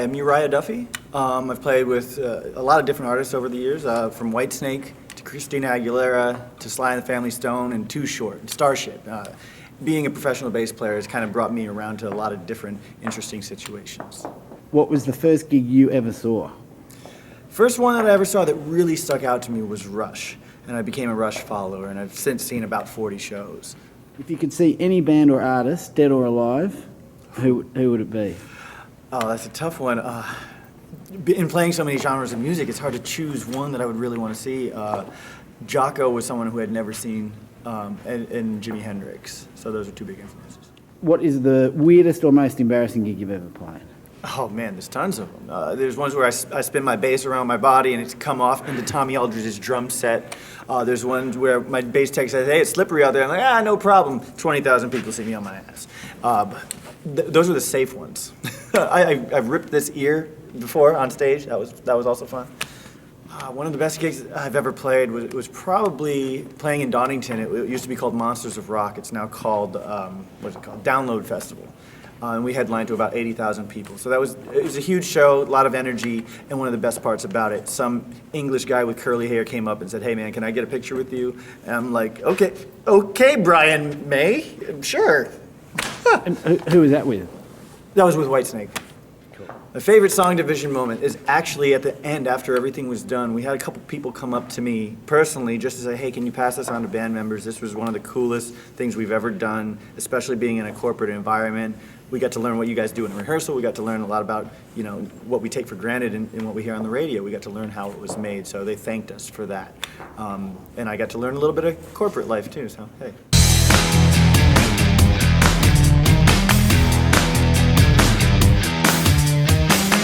am Uriah Duffy. I've played with a lot of different artists over the years, from Whitesnake to Christina Aguilera to Sly and the Family Stone and Too Short, Starship. Being a professional bass player has kind of brought me around to a lot of different interesting situations. What was the first gig you ever saw? First one that I ever saw that really stuck out to me was Rush, and I became a Rush follower, and I've since seen about 40 shows. If you could see any band or artist, dead or alive, who would it be? Oh, that's a tough one. In playing so many genres of music, it's hard to choose one that I would really want to see. Jocko was someone who I'd never seen, and Jimi Hendrix. So those are two big influences. What is the weirdest or most embarrassing gig you've ever played? Oh man, there's tons of them. There's ones where I spin my bass around my body and it's come off into Tommy Aldridge's drum set. There's ones where my bass tech says, "Hey, it's slippery out there." I'm like, no problem. 20,000 people see me on my ass. Those are the safe ones. I've ripped this ear before on stage. That was also fun. One of the best gigs I've ever played was probably playing in Donington. It used to be called Monsters of Rock. It's now called, what's it called? Download Festival. And we headlined to about 80,000 people. So it was a huge show, a lot of energy, and one of the best parts about it, some English guy with curly hair came up and said, "Hey man, can I get a picture with you?" And I'm like, okay, Brian May, sure. And who was that with? That was with Whitesnake. Cool. My favorite SongDivision moment is actually at the end, after everything was done. We had a couple people come up to me personally just to say, "Hey, can you pass this on to band members? This was one of the coolest things we've ever done, especially being in a corporate environment. We got to learn what you guys do in rehearsal. We got to learn a lot about, what we take for granted and what we hear on the radio. We got to learn how it was made." So they thanked us for that. And I got to learn a little bit of corporate life too, so hey.